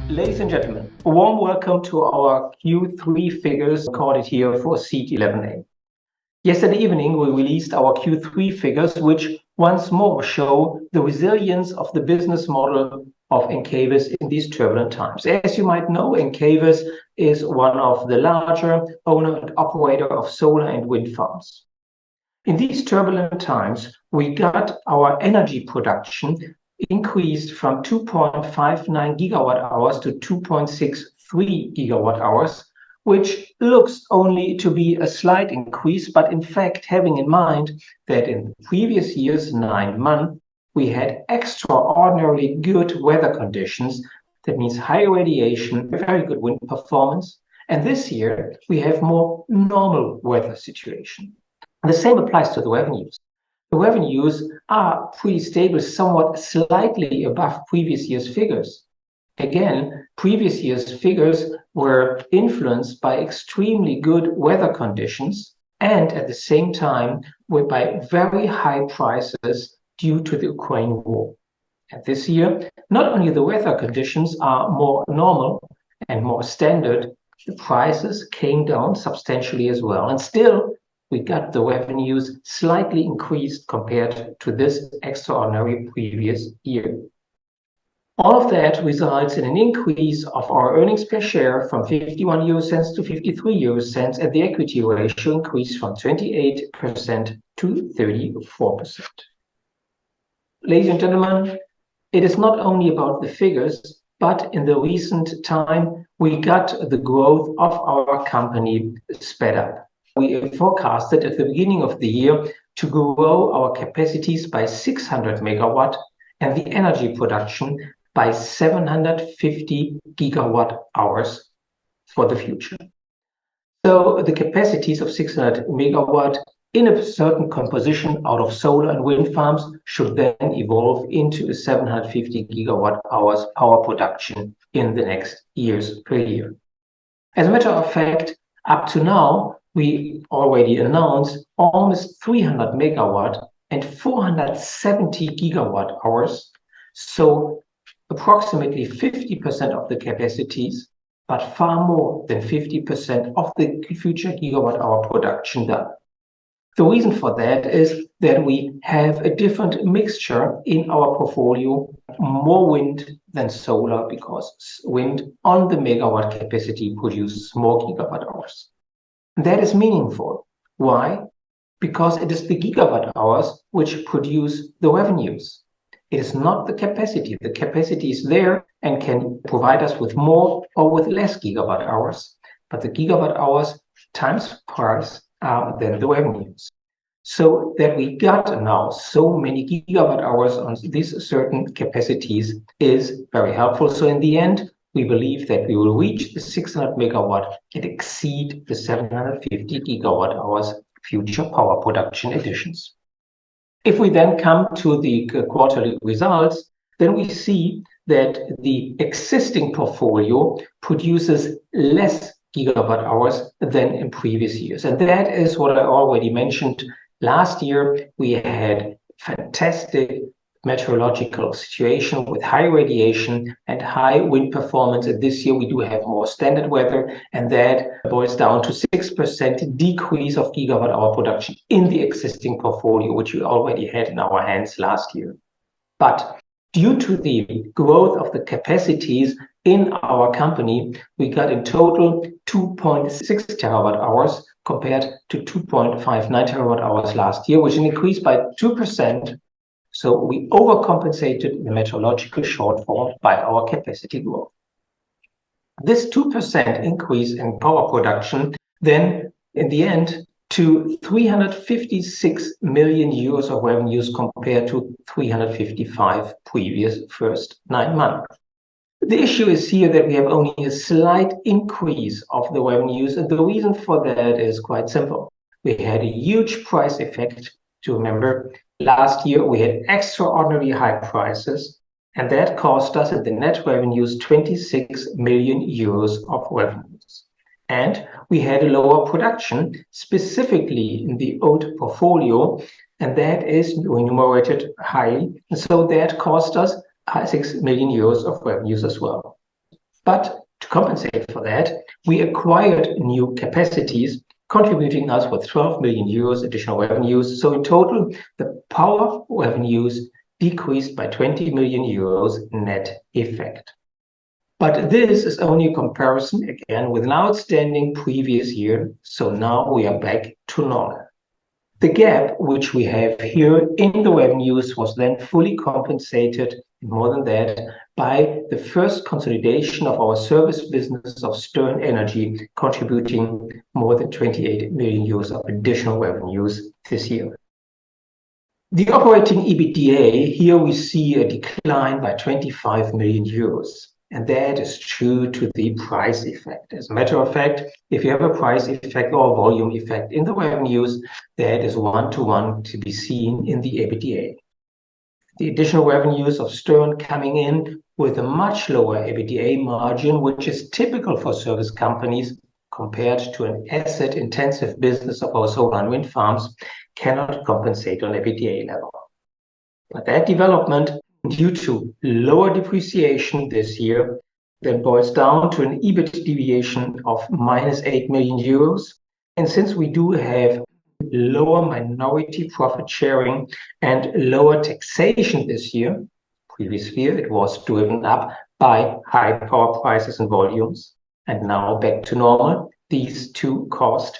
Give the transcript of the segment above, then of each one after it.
Ladies and gentlemen, a warm welcome to our Q3 figures recorded here for Seat 11A. Yesterday evening, we released our Q3 figures, which once more show the resilience of the business model of Encavis in these turbulent times. As you might know, Encavis is one of the larger owner and operator of solar and wind farms. In these turbulent times, we got our energy production increased from 2.59 gigawatt hours to 2.63 gigawatt hours, which looks only to be a slight increase, but in fact, having in mind that in previous years, 9 months, we had extraordinarily good weather conditions. That means high radiation, very good wind performance. And this year, we have more normal weather situation. The same applies to the revenues. The revenues are pretty stable, somewhat slightly above previous year's figures. Again, previous year's figures were influenced by extremely good weather conditions and at the same time by very high prices due to the Ukraine war. And this year, not only the weather conditions are more normal and more standard, the prices came down substantially as well. And still, we got the revenues slightly increased compared to this extraordinary previous year. All of that results in an increase of our earnings per share from 51 euro cents to 53 euro cents, and the equity ratio increased from 28% to 34%. Ladies and gentlemen, it is not only about the figures, but in the recent time, we got the growth of our company sped up. We forecasted at the beginning of the year to grow our capacities by 600 megawatt and the energy production by 750 gigawatt hours for the future. So the capacities of 600 megawatt in a certain composition out of solar and wind farms should then evolve into a 750 gigawatt hours power production in the next years per year. As a matter of fact, up to now, we already announced almost 300 megawatt and 470 gigawatt hours. So approximately 50% of the capacities, but far more than 50% of the future gigawatt hour production done. The reason for that is that we have a different mixture in our portfolio, more wind than solar, because wind on the megawatt capacity produces more gigawatt hours. That is meaningful. Why? Because it is the gigawatt hours which produce the revenues. It is not the capacity. The capacity is there and can provide us with more or with less gigawatt hours. But the gigawatt hours times price are then the revenues. So that we got now so many gigawatt hours on these certain capacities is very helpful. So in the end, we believe that we will reach the 600 megawatt and exceed the 750 gigawatt hours future power production additions. If we then come to the quarterly results, then we see that the existing portfolio produces less gigawatt hours than in previous years. And that is what I already mentioned. Last year, we had fantastic meteorological situation with high radiation and high wind performance. And this year we do have more standard weather, and that boils down to 6% decrease of gigawatt hour production in the existing portfolio, which we already had in our hands last year. But due to the growth of the capacities in our company, we got in total 2.6 terawatt hours compared to 2.59 terawatt hours last year, which is an increase by 2%. So we overcompensated the meteorological shortfall by our capacity growth. This 2% increase in power production then, in the end, to 356 million euros of revenues compared to 355 previous first 9 months. The issue is here that we have only a slight increase of the revenues, and the reason for that is quite simple. We had a huge price effect. To remember, last year we had extraordinarily high prices, and that cost us in the net revenues 26 million euros of revenues. And we had a lower production, specifically in the old portfolio, and that is remunerated highly. And so that cost us 6 million euros of revenues as well. But to compensate for that, we acquired new capacities, contributing us with 12 million euros additional revenues. So in total, the power revenues decreased by 20 million euros net effect. But this is only a comparison, again, with an outstanding previous year. So now we are back to normal. The gap which we have here in the revenues was then fully compensated, more than that, by the first consolidation of our service business of Stern Energy, contributing more than 28 million euros of additional revenues this year. The operating EBITDA, here we see a decline by 25 million euros. And that is due to the price effect. As a matter of fact, if you have a price effect or volume effect in the revenues, that is one-to-one to be seen in the EBITDA. The additional revenues of Stern coming in with a much lower EBITDA margin, which is typical for service companies compared to an asset-intensive business of our solar and wind farms, cannot compensate on EBITDA level. But that development, due to lower depreciation this year, then boils down to an EBIT deviation of minus 8 million euros. And since we do have lower minority profit sharing and lower taxation this year, previous year it was driven up by high power prices and volumes, and now back to normal, these two costs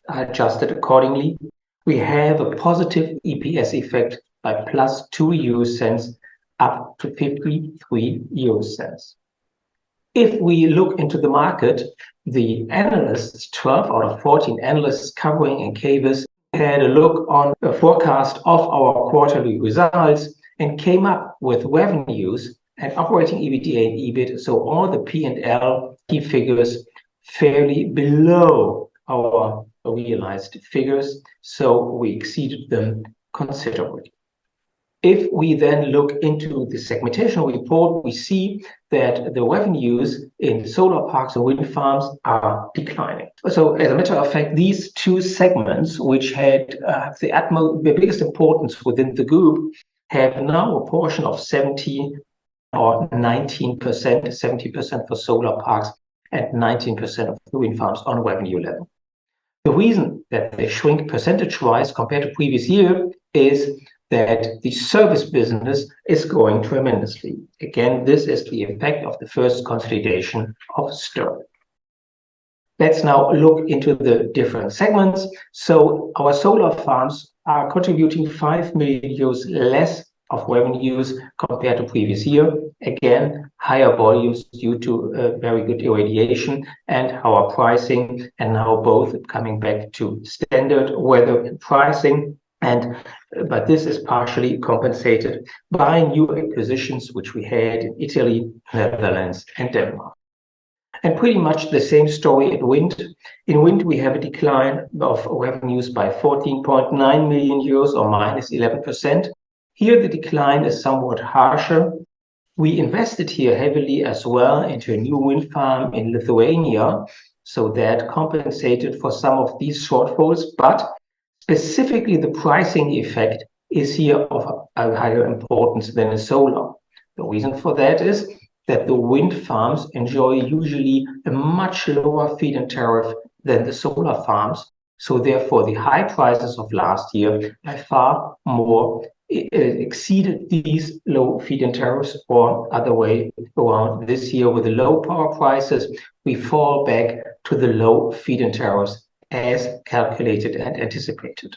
are adjusted accordingly. We have a positive EPS effect by plus 2 euro cents up to 53 euro cents. If we look into the market, the analysts, 12 out of 14 analysts covering Encavis, had a look on a forecast of our quarterly results and came up with revenues and operating EBITDA and EBIT, so all the P&L key figures fairly below our realized figures, so we exceeded them considerably. If we then look into the segmentation report, we see that the revenues in solar parks and wind farms are declining. So as a matter of fact, these two segments, which had the biggest importance within the group, have now a portion of 70 or 19%, 70% for solar parks and 19% of the wind farms on revenue level. The reason that they shrink percentage-wise compared to previous year is that the service business is growing tremendously. Again, this is the effect of the first consolidation of Stern. Let's now look into the different segments. So our solar farms are contributing 5 million euros less of revenues compared to previous year. Again, higher volumes due to very good irradiation and our pricing, and now both coming back to standard weather and pricing. But this is partially compensated by new acquisitions which we had in Italy, Netherlands, and Denmark. And pretty much the same story at wind. In wind, we have a decline of revenues by 14.9 million euros or minus 11%. Here, the decline is somewhat harsher. We invested here heavily as well into a new wind farm in Lithuania, so that compensated for some of these shortfalls, but specifically, the pricing effect is here of a higher importance than in solar. The reason for that is that the wind farms enjoy usually a much lower feed-in tariff than the solar farms. So therefore, the high prices of last year by far more exceeded these low feed-in tariffs, or other way around. This year, with the low power prices, we fall back to the low feed-in tariffs as calculated and anticipated.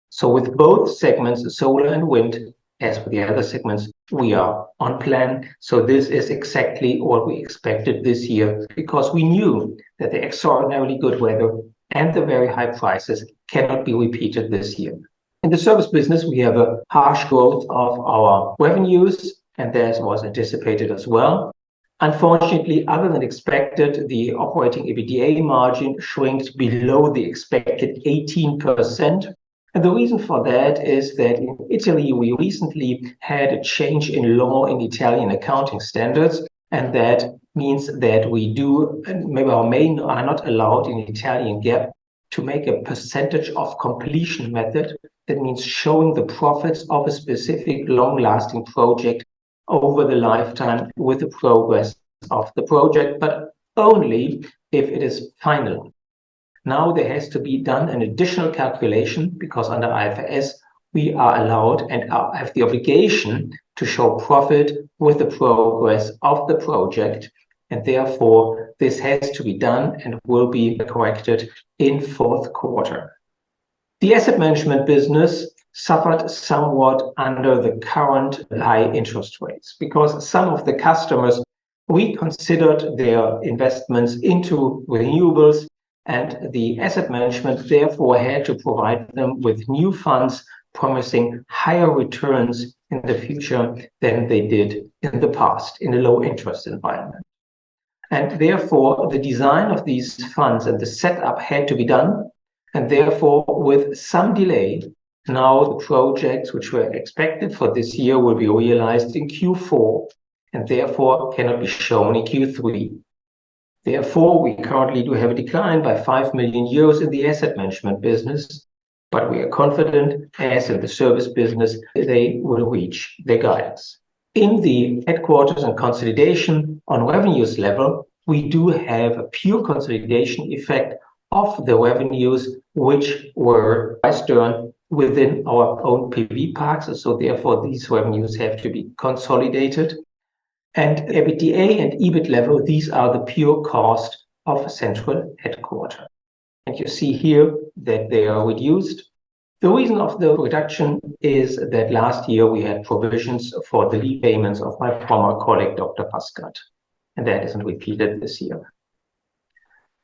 So with both segments, solar and wind, as for the other segments, we are on plan. So this is exactly what we expected this year, because we knew that the extraordinarily good weather and the very high prices cannot be repeated this year. In the service business, we have a harsh growth of our revenues, and that was anticipated as well. Unfortunately, other than expected, the operating EBITDA margin shrinked below the expected 18%. And the reason for that is that in Italy, we recently had a change in law in Italian accounting standards. And that means that we do, maybe or may are not allowed in Italian GAAP to make a percentage of completion method. That means showing the profits of a specific long-lasting project over the lifetime with the progress of the project, but only if it is final. Now there has to be done an additional calculation because under IFRS we are allowed and have the obligation to show profit with the progress of the project, and therefore this has to be done and will be corrected in fourth quarter. The asset management business suffered somewhat under the current high interest rates because some of the customers reconsidered their investments into renewables, and the asset management therefore had to provide them with new funds promising higher returns in the future than they did in the past in a low interest environment. And therefore the design of these funds and the setup had to be done, and therefore with some delay, now the projects which were expected for this year will be realized in Q4 and therefore cannot be shown in Q3. Therefore, we currently do have a decline by 5 million euros in the asset management business, but we are confident, as in the service business, they will reach their guidance. In the headquarters and consolidation on revenues level, we do have a pure consolidation effect of the revenues which were done within our own PV parks, so therefore these revenues have to be consolidated. And EBITDA and EBIT level, these are the pure cost of central headquarters. And you see here that they are reduced. The reason of the reduction is that last year we had provisions for the leave payments of my former colleague, Dr. Pascat, and that isn't repeated this year.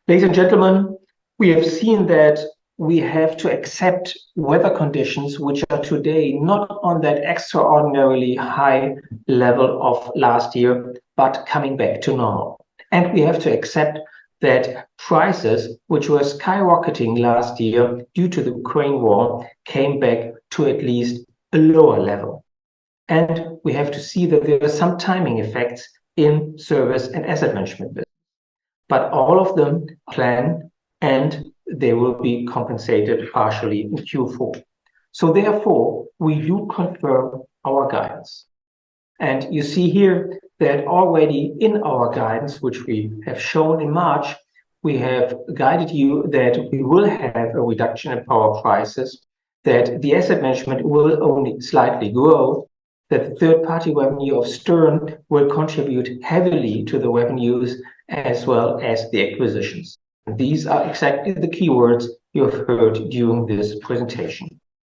Ladies and gentlemen, we have seen that we have to accept weather conditions which are today not on that extraordinarily high level of last year, but coming back to normal. And we have to accept that prices, which were skyrocketing last year due to the Ukraine war, came back to at least a lower level. And we have to see that there are some timing effects in service and asset management business. But all of them planned, and they will be compensated partially in Q4. So therefore, we do confirm our guidance. And you see here that already in our guidance, which we have shown in March, we have guided you that we will have a reduction in power prices, that the asset management will only slightly grow, that the third-party revenue of Stern will contribute heavily to the revenues as well as the acquisitions. These are exactly the keywords you have heard during this presentation.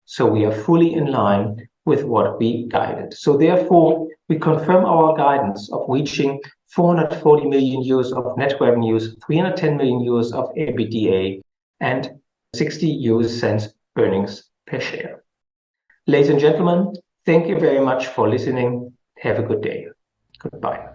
So we are fully in line with what we guided. So therefore, we confirm our guidance of reaching 440 million euros of net revenues, 310 million euros of EBITDA, and 60 earnings per share. Ladies and gentlemen, thank you very much for listening. Have a good day. Goodbye.